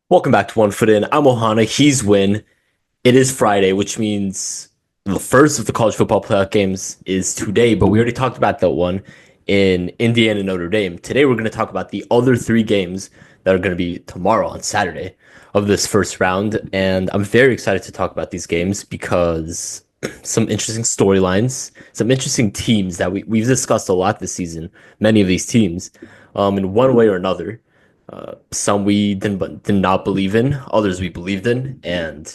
Welcome back to One Foot In. I'm Ohana. He's Winn. It is Friday, which means the first of the college football playoff games is today, but we already talked about that one in Indiana and Notre Dame. Today, we're going to talk about the other three games that are going to be tomorrow on Saturday of this first round. And I'm very excited to talk about these games because some interesting storylines, some interesting teams that we've discussed a lot this season, many of these teams, in one way or another. Some we did not believe in, others we believed in, and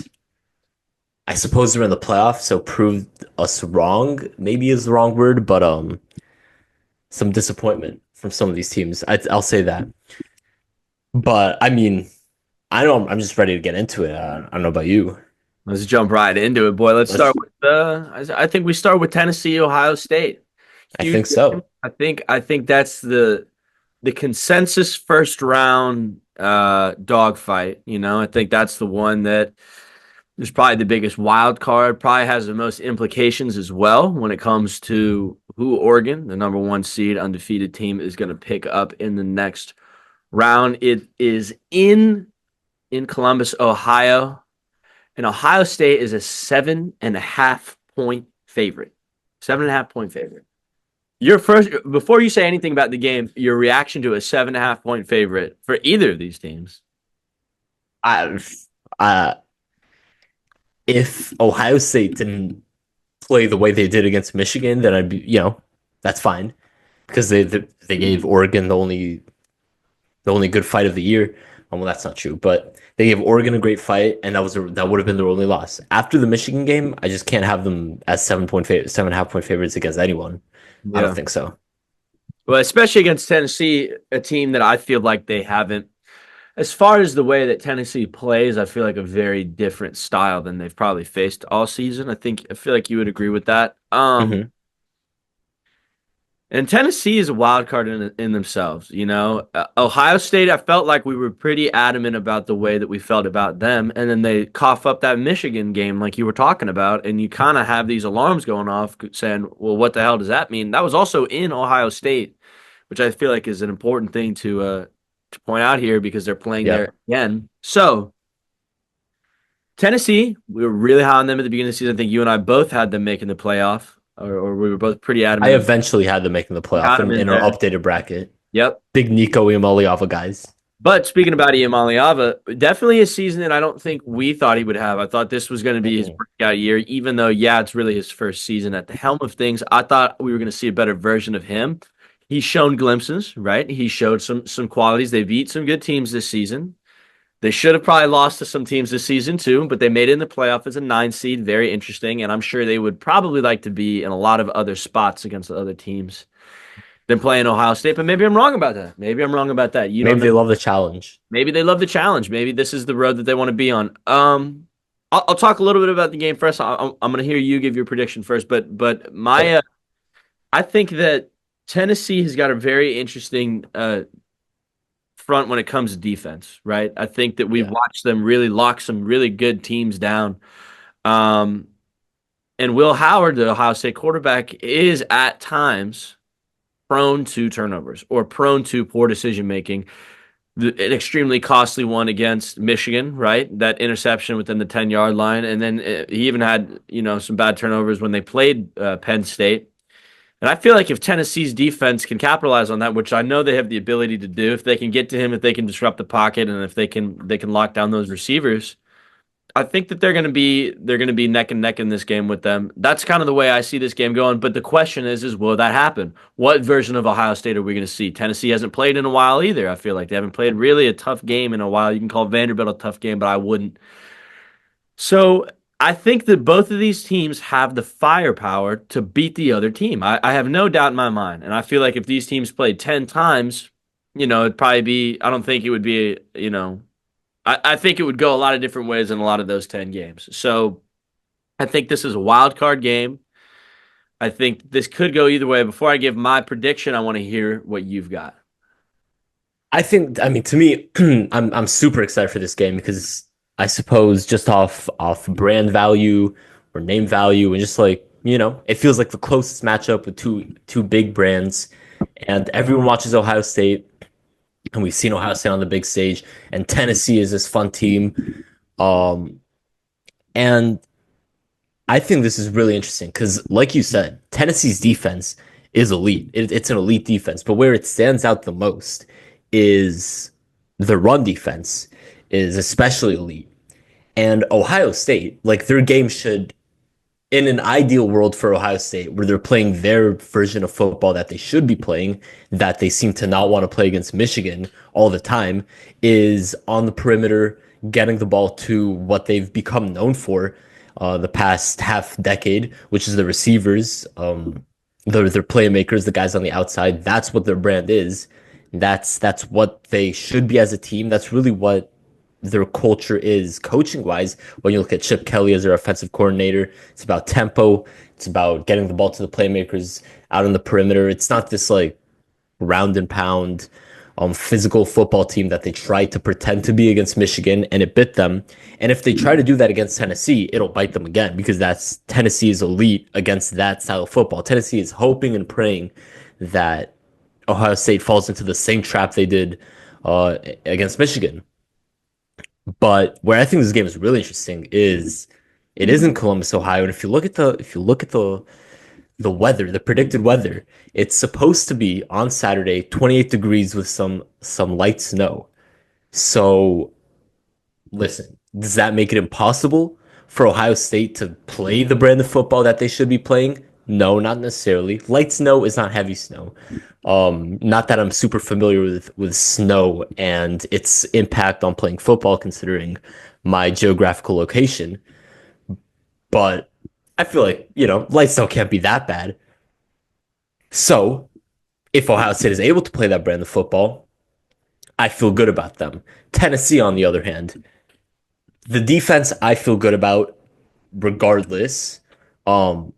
I suppose they're in the playoffs, so proved us wrong. Maybe is the wrong word, but some disappointment from some of these teams. I'll say that. But I mean, I know I'm just ready to get into it. I don't know about you. Let's jump right into it, boy. Let's start Let's. with I think we start with Tennessee, Ohio State. I Huge think game. so. I think that's the consensus first round dogfight. I think that's the one that is probably the biggest wild card, probably has the most implications as well when it comes to who Oregon, the number one seed undefeated team, is going to pick up in the next round. It is in Columbus, Ohio. And Ohio State is a 7.5 point favorite. 7.5 point favorite. Your first, before you say anything about the game, your reaction to a 7.5 point favorite for either of these teams. I, uh, if Ohio State didn't play the way they did against Michigan, then I'd be, that's fine because they gave Oregon the only good fight of the year. Well, that's not true, but they gave Oregon a great fight, and that would have been their only loss. After the Michigan game, I just can't have them as 7.5 point favorites against anyone. I don't Yeah. think so. Well, especially against Tennessee, a team that I feel like they haven't, as far as the way that Tennessee plays, I feel like a very different style than they've probably faced all season. I feel like you would agree with that. Hmm. And Tennessee is a wild card in themselves. Ohio State, I felt like we were pretty adamant about the way that we felt about them. And then they cough up that Michigan game, like you were talking about. And you kind of have these alarms going off saying, well, what the hell does that mean? That was also in Ohio State, which I feel like is an important thing to point out here because they're playing Yep. there again. So, Tennessee, we were really high on them at the beginning of the season. I think you and I both had them making the playoff, or we were both pretty I adamant. eventually had them making the playoff Got them in in our there. updated bracket. Yep. Big Nico Iamaleava guys. But speaking about Iamaleava, definitely a season that I don't think we thought he would have. I thought this was going to be his Mm-mm. breakout year, even though, yeah, it's really his first season at the helm of things. I thought we were going to see a better version of him. He's shown glimpses, right? He showed some qualities. They beat some good teams this season. They should have probably lost to some teams this season too, but they made it in the playoff as a 9 seed. Very interesting. And I'm sure they would probably like to be in a lot of other spots against the other teams than playing Ohio State. But maybe I'm wrong about that. Maybe I'm wrong about that. You don't Maybe know. they love the challenge. Maybe they love the challenge. Maybe this is the road that they want to be on. I'll talk a little bit about the game first. I'm going to hear you give your prediction first, but Okay. I think that Tennessee has got a very interesting front when it comes to defense. Right, I think that we've Yeah. watched them really lock some really good teams down. Um, and Will Howard, the Ohio State quarterback, is at times prone to turnovers or prone to poor decision making. An extremely costly one against Michigan, right? That interception within the 10-yard line. And then he even had, some bad turnovers when they played Penn State. And I feel like if Tennessee's defense can capitalize on that, which I know they have the ability to do, if they can get to him, if they can disrupt the pocket, and if they can lock down those receivers, I think that they're gonna be neck and neck in this game with them. That's kind of the way I see this game going. But the question is will that happen? What version of Ohio State are we going to see? Tennessee hasn't played in a while either. I feel like they haven't played really a tough game in a while. You can call Vanderbilt a tough game, but I wouldn't. So I think that both of these teams have the firepower to beat the other team. I have no doubt in my mind, and I feel like if these teams played 10 times, it'd probably be. I don't think it would be. I think it would go a lot of different ways in a lot of those 10 games. So I think this is a wild card game. I think this could go either way. Before I give my prediction, I want to hear what you've got. I mean, to me, I'm super excited for this game because I suppose just off brand value or name value and just like, it feels like the closest matchup with two big brands and everyone watches Ohio State. and we've seen Ohio State on the big stage, and Tennessee is this fun team. Um, and I think this is really interesting because, like you said, Tennessee's defense is elite. It's an elite defense, but where it stands out the most is the run defense is especially elite. And Ohio State, like their game should in an ideal world for Ohio State, where they're playing their version of football that they should be playing, that they seem to not want to play against Michigan all the time, is on the perimeter, getting the ball to what they've become known for the past half decade, which is the receivers, their playmakers, the guys on the outside. That's what their brand is. That's what they should be as a team. That's really what their culture is coaching wise. When you look at Chip Kelly as their offensive coordinator, it's about tempo. It's about getting the ball to the playmakers out on the perimeter. It's not this like round and pound physical football team that they tried to pretend to be against Michigan and it bit them. And if they try to do that against Tennessee, it'll bite them again because that's Tennessee is elite against that style of football. Tennessee is hoping and praying that Ohio State falls into the same trap they did against Michigan. But where I think this game is really interesting is it is in Columbus, Ohio, and if you look at the weather, the predicted weather, it's supposed to be on Saturday 28 degrees with some light snow. So listen, does that make it impossible for Ohio State to play the brand of football that they should be playing? No, not necessarily. Light snow is not heavy snow. Not that I'm super familiar with snow and its impact on playing football, considering my geographical location. But I feel like light snow can't be that bad. So if Ohio State is able to play that brand of football, I feel good about them. Tennessee, on the other hand, the defense I feel good about regardless. Um,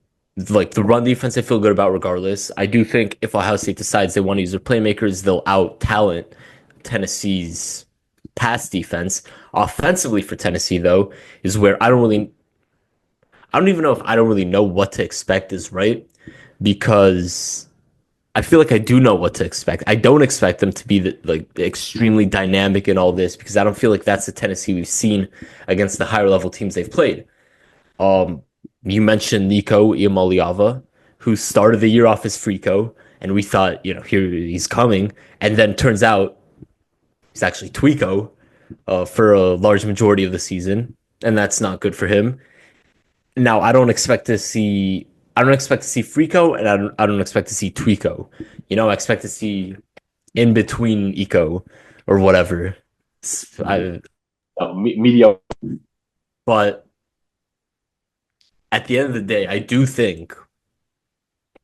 like the run defense, I feel good about regardless. I do think if Ohio State decides they want to use their playmakers, they'll out talent Tennessee's pass defense. Offensively for Tennessee, though, is where I don't even know if I don't really know what to expect is right because I feel like I do know what to expect. I don't expect them to be like extremely dynamic in all this because I don't feel like that's the Tennessee we've seen against the higher level teams they've played. Um, you mentioned Nico Iamaleava, who started the year off as Frico, and we thought, here he's coming, and then turns out he's actually Twico for a large majority of the season, and that's not good for him. Now, I don't expect to see Frico, and I don't expect to see Twico. I expect to see in between Eco or whatever. I, mediocre, but at the end of the day, I do think,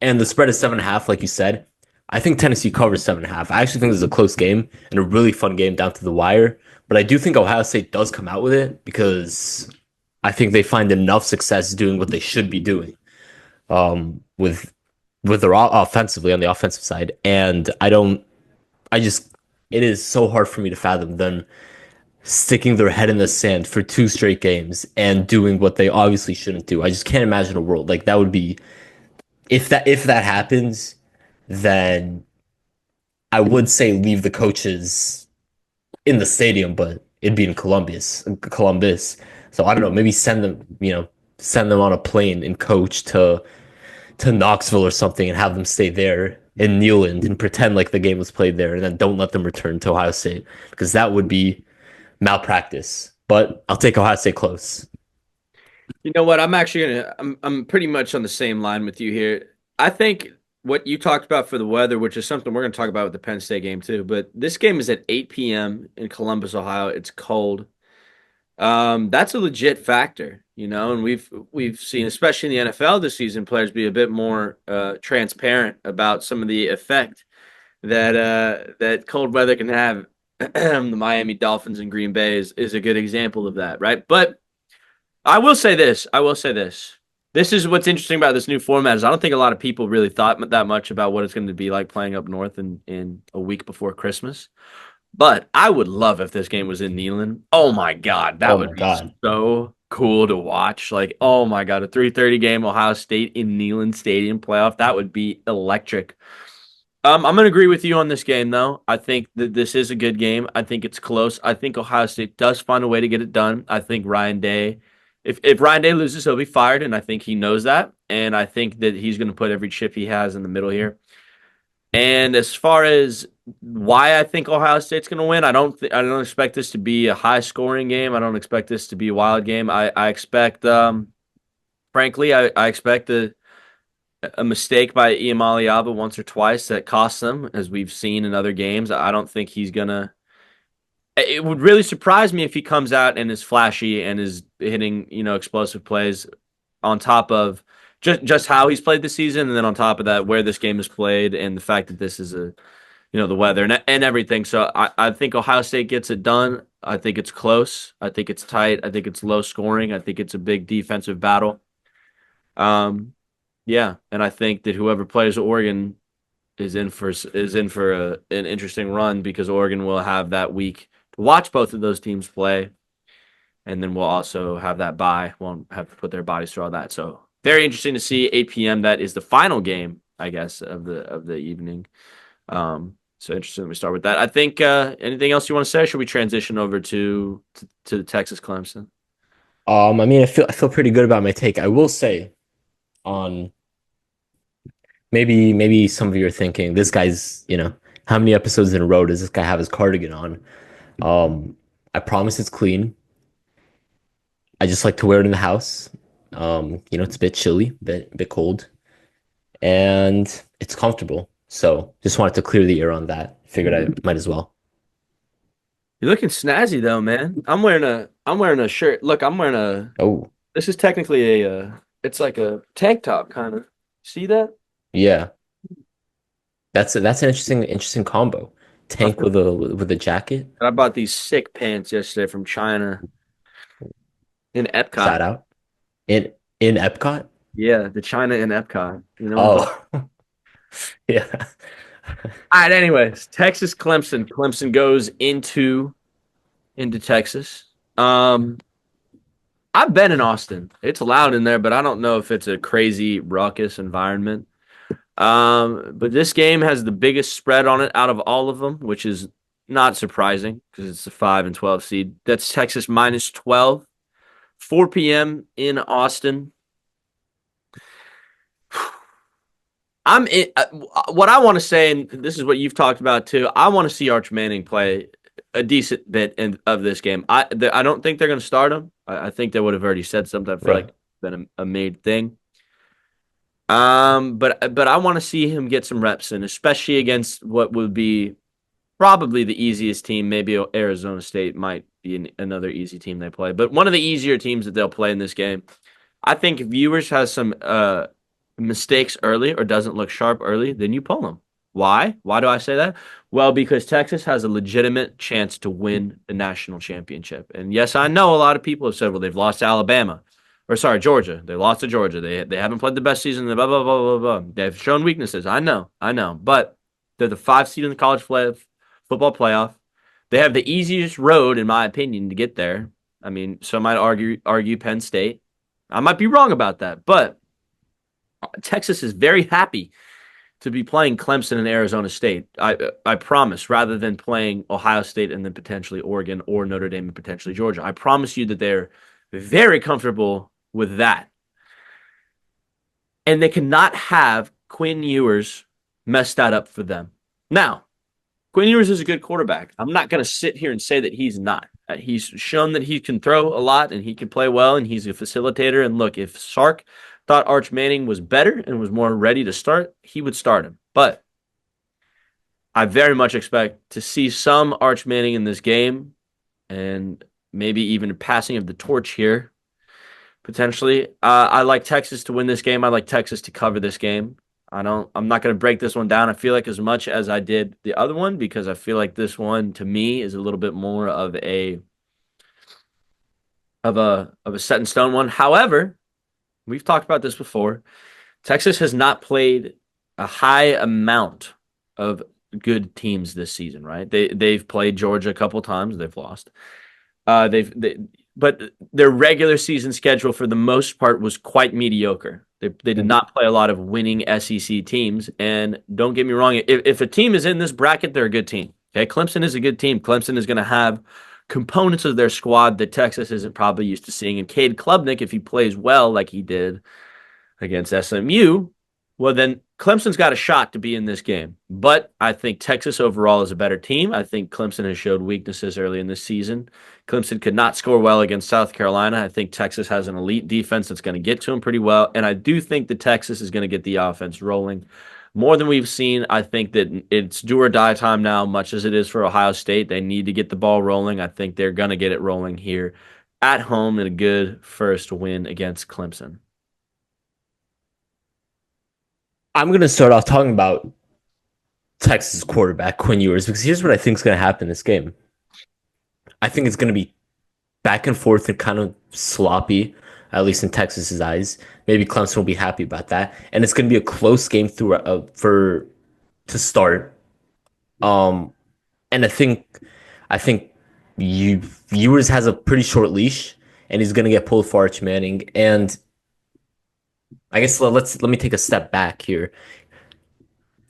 and the spread is 7.5, like you said. I think Tennessee covers 7.5. I actually think this is a close game and a really fun game down to the wire. But I do think Ohio State does come out with it because I think they find enough success doing what they should be doing with their offensively on the offensive side. And I just, it is so hard for me to fathom them sticking their head in the sand for two straight games and doing what they obviously shouldn't do. I just can't imagine a world like that would be if that happens, then I would say leave the coaches in the stadium, but it'd be in Columbus. So I don't know, maybe send them on a plane and coach to Knoxville or something and have them stay there in Neyland and pretend like the game was played there and then don't let them return to Ohio State because that would be malpractice. But I'll take Ohio State close. You know what? I'm pretty much on the same line with you here. I think what you talked about for the weather, which is something we're going to talk about with the Penn State game too, but this game is at 8 p.m. in Columbus, Ohio. It's cold. That's a legit factor, and we've seen, especially in the NFL this season, players be a bit more transparent about some of the effect that cold weather can have. The Miami Dolphins and Green Bay is a good example of that, right? But I will say this. I will say this. This is what's interesting about this new format is I don't think a lot of people really thought that much about what it's going to be like playing up north in a week before Christmas. But I would love if this game was in Neyland. Oh my God, that Oh my would be God. so cool to watch. Like, oh my God, a 3:30 game, Ohio State in Neyland Stadium playoff. That would be electric. I'm going to agree with you on this game, though. I think that this is a good game. I think it's close. I think Ohio State does find a way to get it done. I think Ryan Day, if Ryan Day loses, he'll be fired, and I think he knows that. And I think that he's going to put every chip he has in the middle here. And as far as why I think Ohio State's going to win, I don't expect this to be a high scoring game. I don't expect this to be a wild game. I expect, frankly, I expect a mistake by Iamaliava once or twice that costs them, as we've seen in other games. I don't think he's gonna. It would really surprise me if he comes out and is flashy and is hitting, explosive plays on top of just how he's played this season, and then on top of that, where this game is played, and the fact that this is the weather and everything. So I think Ohio State gets it done. I think it's close. I think it's tight. I think it's low scoring. I think it's a big defensive battle. Um, yeah, and I think that whoever plays Oregon is in for an interesting run because Oregon will have that week to watch both of those teams play, and then we'll also have that bye. Won't have to put their bodies through all that. So very interesting to see 8 p.m. That is the final game, I guess, of the evening. So interesting. We start with that. I think anything else you want to say? Or should we transition over to Texas Clemson? I mean, I feel pretty good about my take. I will say on maybe some of you are thinking this guy's, how many episodes in a row does this guy have his cardigan on? I promise it's clean. I just like to wear it in the house. It's a bit chilly, bit cold, and it's comfortable. So just wanted to clear the air on that. Figured I might as well. You're looking snazzy though, man. I'm wearing a shirt. Look, I'm wearing a. Oh, This is technically it's like a tank top kind of. See that? yeah. That's an interesting combo. I Tank with a jacket. bought these sick pants yesterday from China in Epcot. Shout out. In Epcot? Yeah, the China in Epcot. You know what I'm talking. Oh, yeah. All right. Anyways, Texas Clemson. Clemson goes into Texas. Um, I've been in Austin. It's loud in there, but I don't know if it's a crazy raucous environment. But this game has the biggest spread on it out of all of them, which is not surprising because it's the 5 and 12 seed. That's Texas minus 12, 4 p.m. in Austin. What I want to say, and this is what you've talked about too. I want to see Arch Manning play a decent bit of this game. I don't think they're going to start him. I think they would have already said something. I feel like Right. it's been a made thing. But I want to see him get some reps in, especially against what would be probably the easiest team. Maybe Arizona State might be another easy team they play, but one of the easier teams that they'll play in this game. I think if viewers has some mistakes early or doesn't look sharp early, then you pull them. Why? Why do I say that? Well, because Texas has a legitimate chance to win the national championship. And yes, I know a lot of people have said, well, they've lost to Alabama. Or sorry, Georgia. They lost to Georgia. They haven't played the best season. Blah blah blah blah blah. They've shown weaknesses. I know. But they're the 5 seed in the football playoff. They have the easiest road, in my opinion, to get there. I mean, some might argue Penn State. I might be wrong about that, but Texas is very happy to be playing Clemson and Arizona State. I promise, rather than playing Ohio State and then potentially Oregon or Notre Dame and potentially Georgia. I promise you that they're very comfortable with that. And they cannot have Quinn Ewers mess that up for them. Now, Quinn Ewers is a good quarterback. I'm not going to sit here and say that he's not. He's shown that he can throw a lot and he can play well and he's a facilitator. And look, if Sark thought Arch Manning was better and was more ready to start, he would start him. But I very much expect to see some Arch Manning in this game and maybe even a passing of the torch here, potentially. I like Texas to win this game. I like Texas to cover this game. I'm not going to break this one down. I feel like as much as I did the other one because I feel like this one to me is a little bit more of a set in stone one. However, we've talked about this before. Texas has not played a high amount of good teams this season, right? They've played Georgia a couple times, they've lost. But their regular season schedule for the most part was quite mediocre. They did not play a lot of winning SEC teams. And don't get me wrong, if a team is in this bracket, they're a good team. Okay, Clemson is a good team. Clemson is going to have components of their squad that Texas isn't probably used to seeing. And Cade Klubnik, if he plays well like he did against SMU, well, then Clemson's got a shot to be in this game. But I think Texas overall is a better team. I think Clemson has showed weaknesses early in this season. Clemson could not score well against South Carolina. I think Texas has an elite defense that's going to get to them pretty well. And I do think that Texas is going to get the offense rolling more than we've seen. I think that it's do or die time now, much as it is for Ohio State. They need to get the ball rolling. I think they're going to get it rolling here at home in a good first win against Clemson. I'm going to start off talking about Texas quarterback Quinn Ewers because here's what I think is going to happen in this game. I think it's going to be back and forth and kind of sloppy, at least in Texas's eyes. Maybe Clemson will be happy about that, and it's going to be a close game through for to start. Um, and I think Ewers has a pretty short leash, and he's going to get pulled for Arch Manning. And I guess let me take a step back here.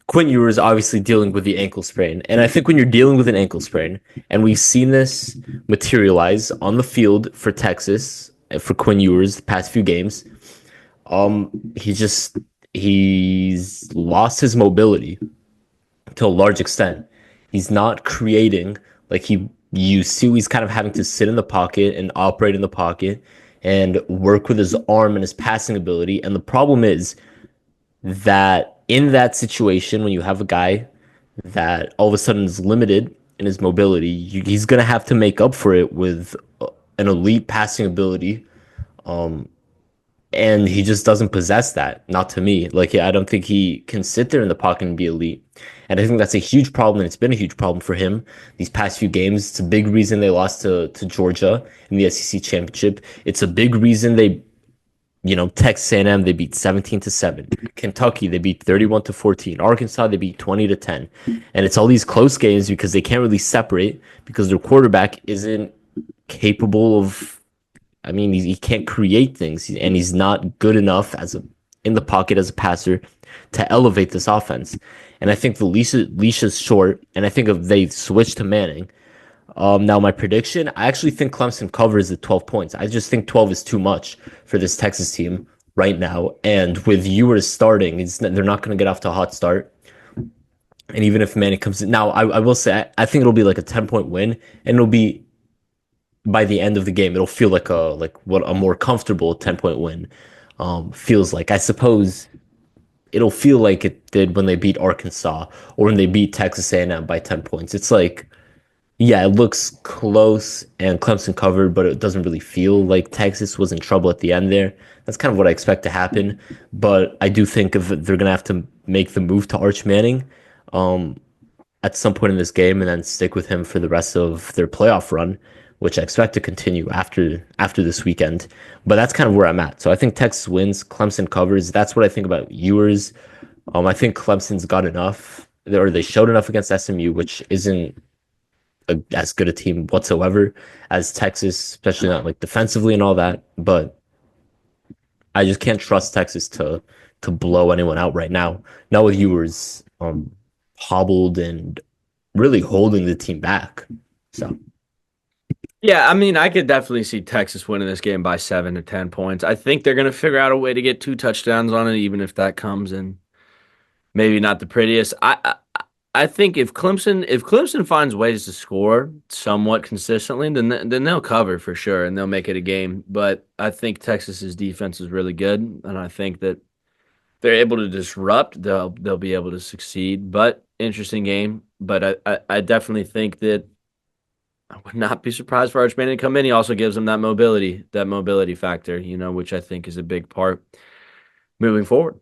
Quinn Ewers obviously dealing with the ankle sprain. And I think when you're dealing with an ankle sprain, and we've seen this materialize on the field for Texas, for Quinn Ewers the past few games, he's lost his mobility to a large extent. He's not creating like he used to. He's kind of having to sit in the pocket and operate in the pocket and work with his arm and his passing ability. And the problem is that in that situation, when you have a guy that all of a sudden is limited in his mobility, he's going to have to make up for it with an elite passing ability. Um, and he just doesn't possess that. Not to me. Like, I don't think he can sit there in the pocket and be elite. And I think that's a huge problem, and it's been a huge problem for him these past few games. It's a big reason they lost to Georgia in the SEC championship. It's a big reason Texas A&M, they beat 17-7. Kentucky, they beat 31-14. Arkansas, they beat 20-10. And it's all these close games because they can't really separate because their quarterback isn't capable of. I mean, he can't create things, and he's not good enough in the pocket as a passer to elevate this offense. And I think the leash is short, and I think if they switch to Manning. Now, my prediction, I actually think Clemson covers at 12 points. I just think 12 is too much for this Texas team right now. And with Ewers starting, they're not going to get off to a hot start. And even if Manning comes in, now, I will say, I think it'll be like a 10-point win, and it'll be by the end of the game, it'll feel like what a more comfortable 10-point win feels like. I suppose it'll feel like it did when they beat Arkansas or when they beat Texas A&M by 10 points. It's like, yeah, it looks close and Clemson covered, but it doesn't really feel like Texas was in trouble at the end there. That's kind of what I expect to happen. But I do think if they're going to have to make the move to Arch Manning at some point in this game and then stick with him for the rest of their playoff run, which I expect to continue after this weekend. But that's kind of where I'm at. So I think Texas wins, Clemson covers. That's what I think about Ewers. I think Clemson's got enough, or they showed enough against SMU, which isn't as good a team whatsoever as Texas, especially not like defensively and all that. But I just can't trust Texas to blow anyone out right now. Not with Ewers hobbled and really holding the team back. So. Yeah, I mean, I could definitely see Texas winning this game by 7 to 10 points. I think they're going to figure out a way to get 2 touchdowns on it, even if that comes in maybe not the prettiest. I think if Clemson finds ways to score somewhat consistently, then they'll cover for sure and they'll make it a game. But I think Texas's defense is really good, and I think that they're able to disrupt, they'll be able to succeed. But interesting game. But I definitely think that I would not be surprised for Arch Manning to come in. He also gives them that mobility factor, which I think is a big part moving forward.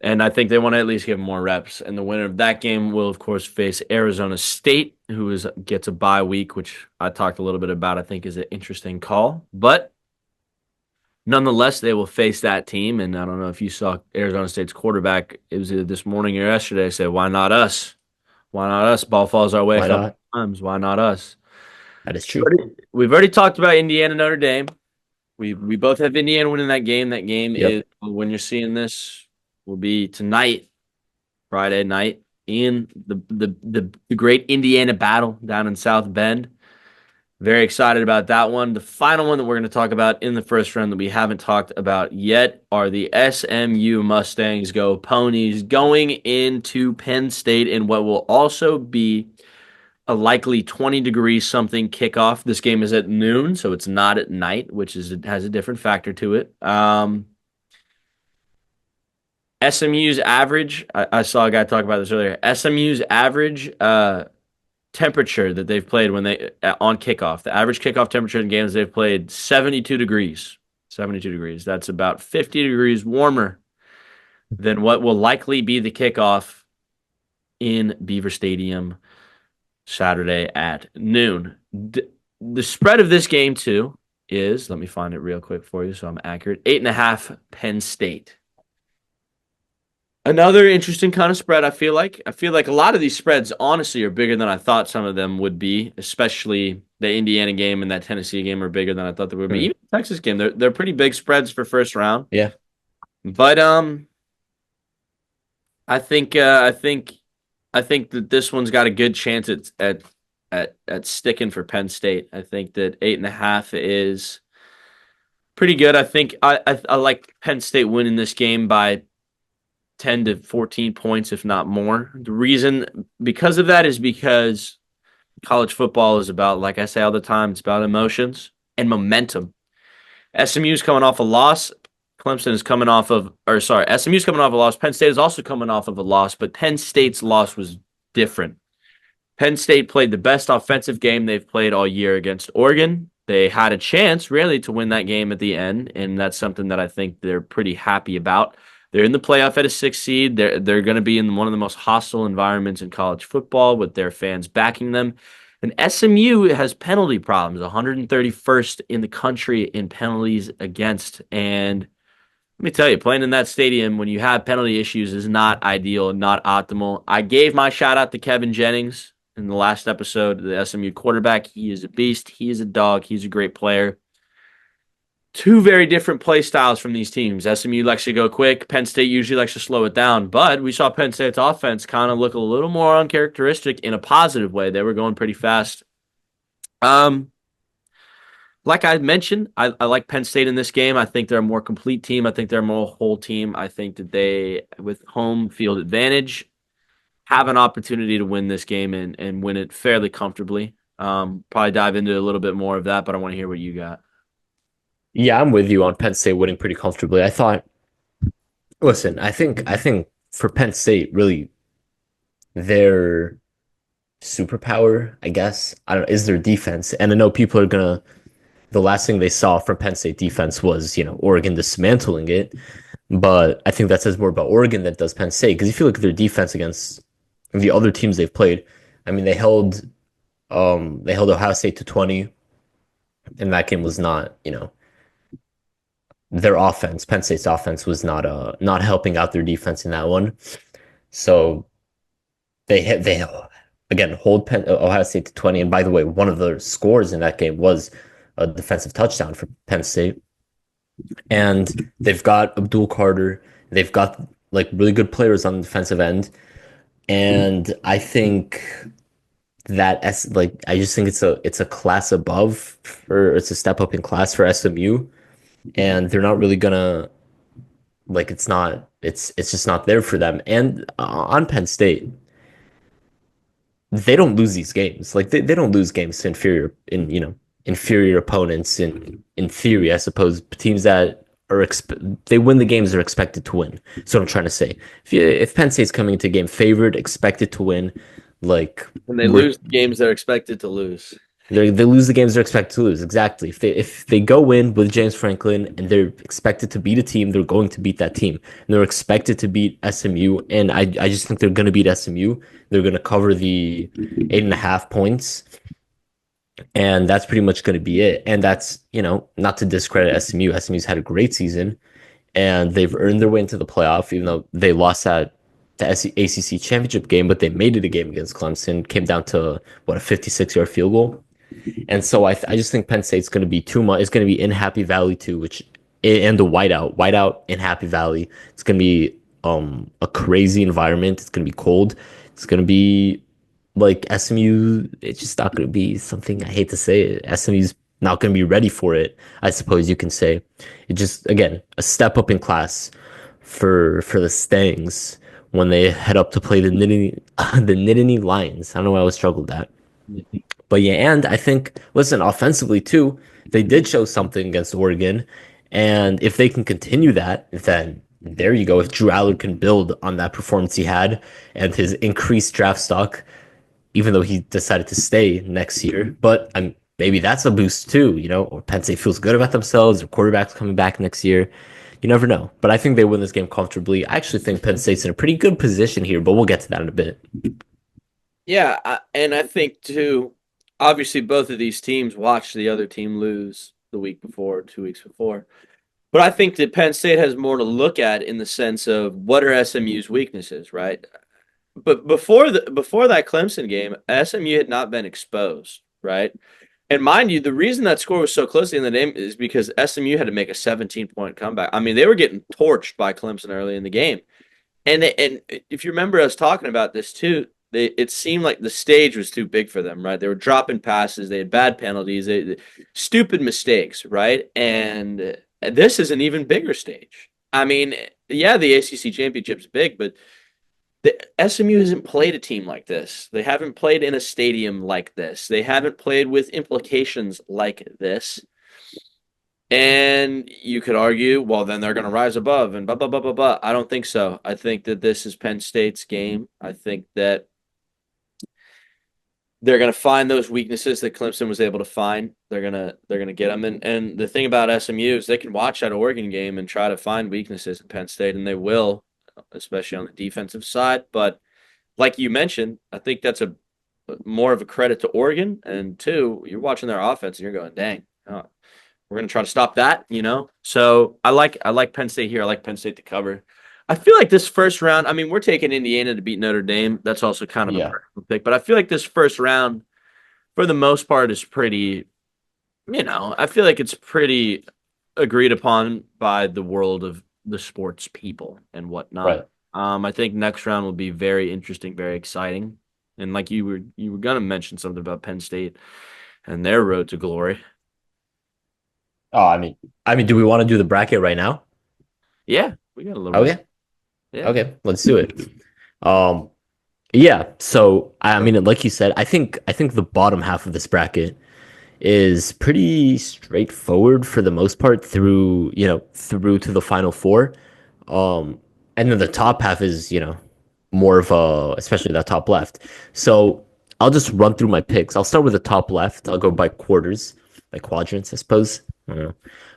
And I think they want to at least give him more reps. And the winner of that game will, of course, face Arizona State, who gets a bye week, which I talked a little bit about, I think is an interesting call. But nonetheless, they will face that team. And I don't know if you saw Arizona State's quarterback, it was either this morning or yesterday, say, why not us? Why not us? Ball falls our way a couple times. Why not us? That is true. We've already talked about Indiana, Notre Dame. We both have Indiana winning that game. That game is, Yep. when you're seeing this, will be tonight, Friday night, in the great Indiana battle down in South Bend. Very excited about that one. The final one that we're going to talk about in the first round that we haven't talked about yet are the SMU Mustangs Go Ponies going into Penn State in what will also be a likely 20-degree something kickoff. This game is at noon, so it's not at night, which is it has a different factor to it. SMU's average, I saw a guy talk about this earlier. SMU's average temperature that they've played when they on kickoff, the average kickoff temperature in games they've played, 72 degrees. 72 degrees. That's about 50 degrees warmer than what will likely be the kickoff in Beaver Stadium Saturday at noon. The spread of this game, too, is, let me find it real quick for you so I'm accurate, 8.5 Penn State. Another interesting kind of spread, I feel like. I feel like a lot of these spreads, honestly, are bigger than I thought some of them would be, especially the Indiana game and that Tennessee game are bigger than I thought they would be. Hmm. Even the Texas game, they're pretty big spreads for first round. Yeah. But I think that this one's got a good chance at sticking for Penn State. I think that 8.5 is pretty good. I think I like Penn State winning this game by 10 to 14 points, if not more. The reason because of that is because college football is about, like I say all the time, it's about emotions and momentum. SMU's coming off a loss. Clemson is coming off of, or sorry, SMU's coming off a loss. Penn State is also coming off of a loss, but Penn State's loss was different. Penn State played the best offensive game they've played all year against Oregon. They had a chance, really, to win that game at the end, and that's something that I think they're pretty happy about. They're in the playoff at a 6 seed. They're going to be in one of the most hostile environments in college football with their fans backing them. And SMU has penalty problems, 131st in the country in penalties against. And let me tell you, playing in that stadium when you have penalty issues is not ideal, not optimal. I gave my shout out to Kevin Jennings in the last episode, the SMU quarterback. He is a beast. He is a dog. He's a great player. Two very different play styles from these teams. SMU likes to go quick. Penn State usually likes to slow it down. But we saw Penn State's offense kind of look a little more uncharacteristic in a positive way. They were going pretty fast. Like I mentioned, I like Penn State in this game. I think they're a more complete team. I think they're a more whole team. I think that they, with home field advantage, have an opportunity to win this game and win it fairly comfortably. Probably dive into a little bit more of that, but I want to hear what you got. Yeah, I'm with you on Penn State winning pretty comfortably. Listen, I think for Penn State, really their superpower, I guess, I don't know, is their defense. And I know people are gonna the last thing they saw from Penn State defense was, Oregon dismantling it. But I think that says more about Oregon than it does Penn State. Because if you look at their defense against the other teams they've played, I mean they held Ohio State to 20, and that game was not, their offense, Penn State's offense was not helping out their defense in that one. So they again hold Ohio State to 20. And by the way, one of the scores in that game was a defensive touchdown for Penn State. And they've got Abdul Carter. They've got like really good players on the defensive end. And I think I just think it's a class above, or it's a step up in class for SMU. And they're not really gonna it's just not there for them. And on Penn State, they don't lose these games. Like they don't lose games to inferior opponents in theory, I suppose. Teams that they win the games they're expected to win. So I'm trying to say. If Penn State's coming into a game favored, expected to win, like And they lose the games they're expected to lose. they lose the games they're expected to lose. Exactly. If they go in with James Franklin and they're expected to beat a team, they're going to beat that team. And they're expected to beat SMU, and I just think they're going to beat SMU. They're going to cover the 8.5 points, and that's pretty much going to be it. And that's, not to discredit SMU. SMU's had a great season, and they've earned their way into the playoff, even though they lost the ACC championship game, but they made it a game against Clemson. Came down to, what, a 56-yard field goal. And so I just think Penn State's going to be too much. It's going to be in Happy Valley too, which and the whiteout in Happy Valley. It's going to be a crazy environment. It's going to be cold. It's going to be like SMU. It's just not going to be something. I hate to say it. SMU's not going to be ready for it. I suppose you can say. It just again a step up in class for the Stangs when they head up to play the Nittany the Nittany Lions. I don't know why I was struggled that. But yeah, and I think, listen, offensively too, they did show something against Oregon. And if they can continue that, then there you go. If Drew Allard can build on that performance he had and his increased draft stock, even though he decided to stay next year, but maybe that's a boost too, or Penn State feels good about themselves, their quarterback's coming back next year. You never know. But I think they win this game comfortably. I actually think Penn State's in a pretty good position here, but we'll get to that in a bit. Yeah, and I think too. Obviously, both of these teams watched the other team lose the week before, 2 weeks before. But I think that Penn State has more to look at in the sense of what are SMU's weaknesses, right? But before that Clemson game, SMU had not been exposed, right? And mind you, the reason that score was so close in the game is because SMU had to make a 17-point comeback. I mean, they were getting torched by Clemson early in the game. And if you remember us talking about this too, it seemed like the stage was too big for them, right? They were dropping passes, they had bad penalties, stupid mistakes, right? And this is an even bigger stage. I mean, yeah, the ACC championship's big, but the SMU hasn't played a team like this. They haven't played in a stadium like this. They haven't played with implications like this. And you could argue, well, then they're going to rise above and blah, blah, blah, blah, blah. I don't think so. I think that this is Penn State's game. I think that they're going to find those weaknesses that Clemson was able to find. They're gonna get them. And the thing about SMU is they can watch that Oregon game and try to find weaknesses in Penn State, and they will, especially on the defensive side. But like you mentioned, I think that's a more of a credit to Oregon. And two, you're watching their offense and you're going, dang, we're going to try to stop that. So I like Penn State here. I like Penn State to cover. I feel like this first round, I mean, we're taking Indiana to beat Notre Dame. That's also kind of a Yeah, personal pick, but I feel like this first round, for the most part, is pretty, I feel like it's pretty agreed upon by the world of the sports people and whatnot. right. I think next round will be very interesting, very exciting. And like you were gonna mention something about Penn State and their road to glory. Oh, I mean, do we want to do the bracket right now? Yeah, we got a little bit. Okay. Yeah. Okay, let's do it. Um, yeah, so I mean, like you said, I think the bottom half of this bracket is pretty straightforward for the most part through to the final four. Um, and then the top half is, more of especially that top left. So I'll just run through my picks. I'll start with the top left. I'll go by quarters, by quadrants, I suppose. I don't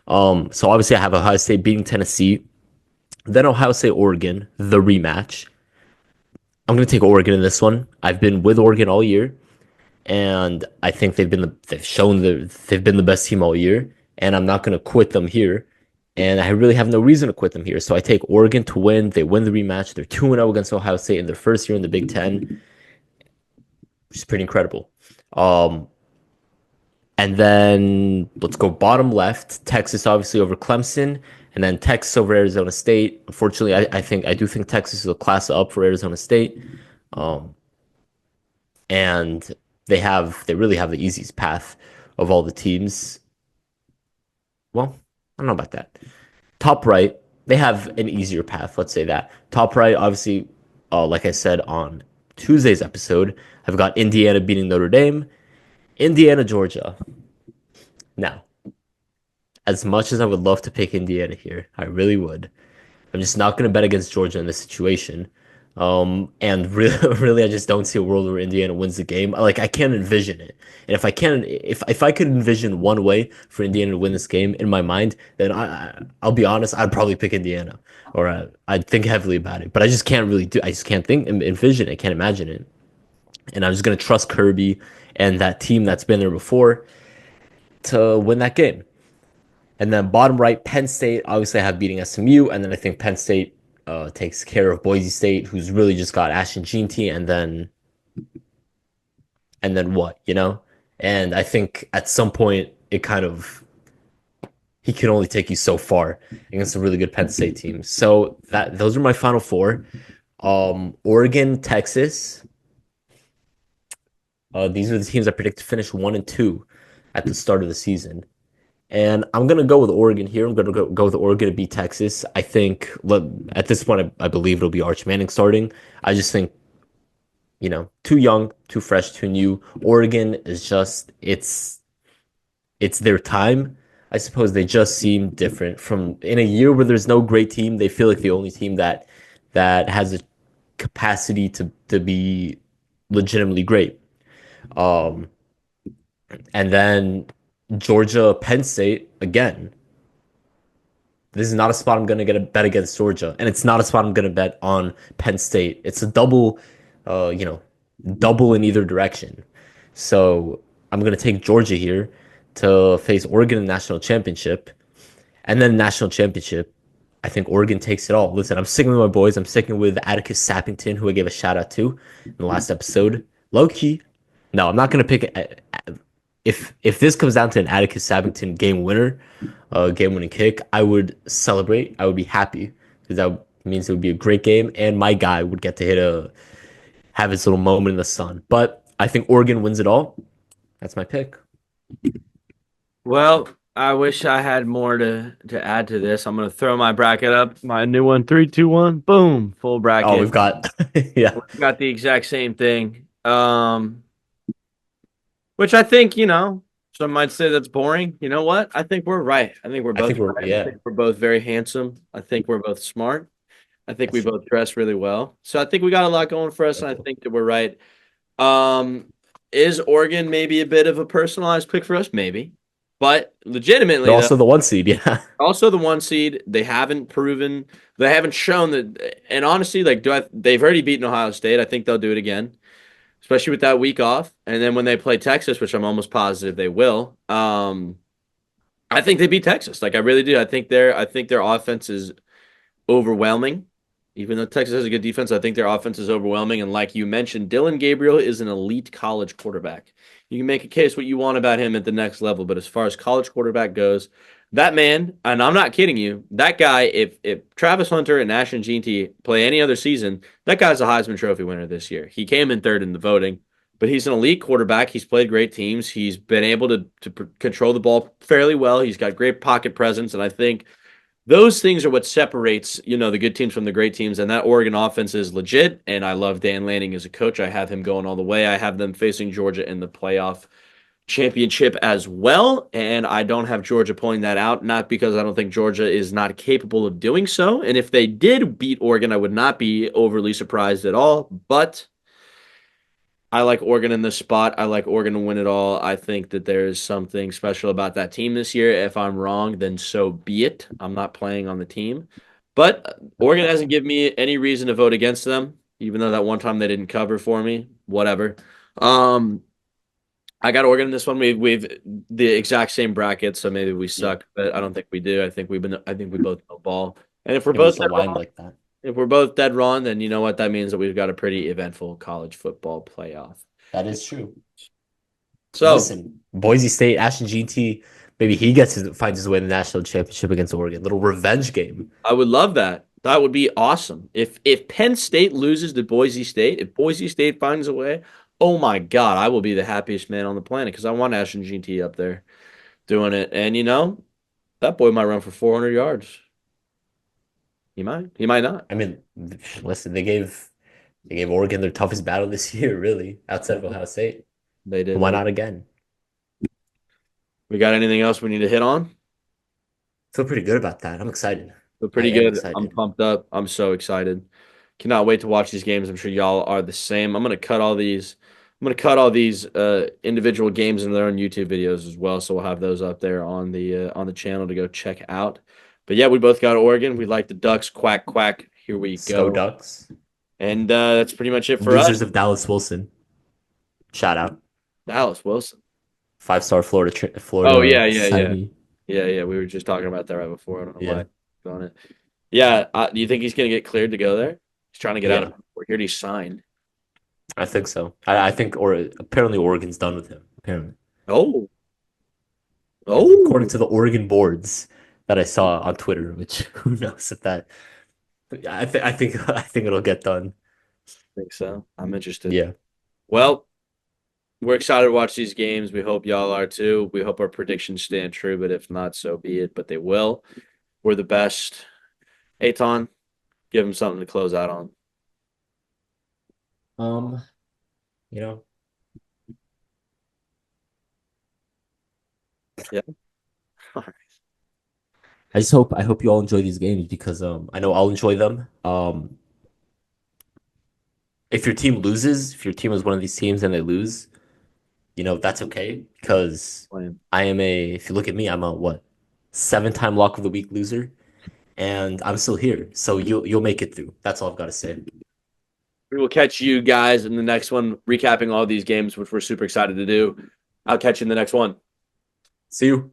know. So obviously I have Ohio State beating Tennessee, then Ohio State, Oregon, the rematch. I'm gonna take Oregon in this one. I've been with Oregon all year, and I think they've shown that they've been the best team all year, and I'm not gonna quit them here. And I really have no reason to quit them here. So I take Oregon to win. They win the rematch. They're 2-0 against Ohio State in their first year in the Big Ten, which is pretty incredible. Um, and then let's go bottom left. Texas obviously over Clemson, and then Texas over Arizona State. Unfortunately, I do think Texas is a class up for Arizona State. Um, and they really have the easiest path of all the teams. Well, I don't know about that. Top right, they have an easier path. Let's say that. Top right, obviously, like I said on Tuesday's episode, I've got Indiana beating Notre Dame, Indiana, Georgia. Now, as much as I would love to pick Indiana here, I really would. I'm just not going to bet against Georgia in this situation. And really, really, I just don't see a world where Indiana wins the game. Like I can't envision it. And if I could envision one way for Indiana to win this game in my mind, then I'll be honest, I'd probably pick Indiana, or I'd think heavily about it. But I just can't really do. I just can't envision it. I can't imagine it. And I'm just gonna trust Kirby and that team that's been there before to win that game. And then bottom right, Penn State. Obviously, I have beating SMU, and then I think Penn State takes care of Boise State, who's really just got Ashton Jeanty, and then what, And I think at some point it kind of he can only take you so far against a really good Penn State team. So that those are my final four. Oregon, Texas. These are the teams I predict to finish 1-2 at the start of the season. And I'm gonna go with Oregon here. I'm gonna go with Oregon to beat Texas. I think at this point, I believe it'll be Arch Manning starting. I just think too young, too fresh, too new. Oregon is just it's their time. I suppose they just seem different from in a year where there's no great team. They feel like the only team that has a capacity to be legitimately great. Um, and then Georgia, Penn State again. This is not a spot I'm going to get a bet against Georgia, and it's not a spot I'm going to bet on Penn State. It's a double, uh, you know, double in either direction. So I'm going to take Georgia here to face Oregon in the national championship, and then national championship. I think Oregon takes it all. Listen, I'm sticking with my boys. I'm sticking with Atticus Sappington, who I gave a shout out to in the last episode. Low key. No, I'm not going to pick. If this comes down to an Atticus Sappington game winner, game winning kick, I would celebrate. I would be happy because that means it would be a great game, and my guy would get to have his little moment in the sun. But I think Oregon wins it all. That's my pick. Well, I wish I had more to add to this. I'm gonna throw my bracket up. My new one, 3, 2, 1, boom, full Oh, bracket. we've got yeah. We've got the exact same thing. Which I think, some might say that's boring. You know what? I think we're right. I think we're I both think we're right. I yeah. think we're both very handsome. I think we're both smart. I think That's we true. both dress really well. So I think we got a lot going for us, and I think that we're right. Um, is Oregon maybe a bit of a personalized pick for us? Maybe. But They're legitimately, though, also the one seed. Yeah. also the one seed, they haven't proven, they haven't shown that. And honestly, like, they've already beaten Ohio State. I think they'll do it again, especially with that week off. And then when they play Texas, which I'm almost positive they will, I think they beat Texas. Like, I really do. I think their offense is overwhelming. Even though Texas has a good defense, I think their offense is overwhelming. And like you mentioned, Dylan Gabriel is an elite college quarterback. You can make a case what you want about him at the next level, but as far as college quarterback goes, that man, and I'm not kidding you, that guy, if Travis Hunter and Ashton Jeanty play any other season, that guy's a Heisman Trophy winner this year. He came in third in the voting, but he's an elite quarterback. He's played great teams. He's been able to control the ball fairly well. He's got great pocket presence, and I think those things are what separates, the good teams from the great teams. And that Oregon offense is legit. And I love Dan Lanning as a coach. I have him going all the way. I have them facing Georgia in the playoff championship as well. And I don't have Georgia pulling that out, not because I don't think Georgia is not capable of doing so. And if they did beat Oregon, I would not be overly surprised at all. But I like Oregon in this spot. I like Oregon to win it all. I think that there's something special about that team this year. If I'm wrong, then so be it. I'm not playing on the team. But Oregon hasn't given me any reason to vote against them, even though that one time they didn't cover for me. Whatever. Um, I got Oregon in this one. We've the exact same bracket, so maybe we Yeah. suck, but I don't think we do. I think we both know ball. And if we're It was both aligned like that. if we're both dead wrong, then you know what that means that we've got a pretty eventful college football playoff. That is true. So Listen, Boise State, Ashton GT, maybe he finds his way in the national championship against Oregon. Little revenge game. I would love that. That would be awesome. If Penn State loses to Boise State, if Boise State finds a way, oh my God, I will be the happiest man on the planet because I want Ashton GT up there doing it. And that boy might run for 400 yards. He might. He might not. I mean, listen, they gave Oregon their toughest battle this year, really, outside of Ohio State. They did. Why not again? We got anything else we need to hit on? Feel pretty good about that. I'm excited. Feel I pretty am good. I'm excited. pumped up. I'm so excited. Cannot wait to watch these games. I'm sure y'all are the same. I'm gonna cut all these. I'm gonna cut all these individual games in their own YouTube videos as well. So we'll have those up there on the channel to go check out. But yeah, we both got Oregon. We like the Ducks. Quack quack. Here we Snow go. Ducks. And that's pretty much it for us. Losers of Dallas Wilson. Shout out. Dallas Wilson. 5-star Florida Oh Florida yeah, yeah, yeah, Academy. yeah, yeah. We were just talking about that right before. I don't know Yeah. why. On it. Yeah. Do you think he's gonna get cleared to go there? He's trying to get out Yeah. of. We're here. He signed. I think so. I think or apparently Oregon's done with him. Apparently. Oh, You know, according oh, to the Oregon boards that I saw on Twitter, which who knows if that I think it'll get done. I think so. I'm interested. Yeah. Well, we're excited to watch these games. We hope y'all are too. We hope our predictions stand true, but if not, so be it. But they will. We're the best. Eitan, give them something to close out on. Um, you know, Yeah. All right. I hope you all enjoy these games because I know I'll enjoy them. If your team loses, if your team is one of these teams and they lose, you know, that's okay because Playing. if you look at me, I'm a what, 7-time lock of the week loser and I'm still here. So you'll make it through. That's all I've got to say. We will catch you guys in the next one, recapping all these games, which we're super excited to do. I'll catch you in the next one. See you.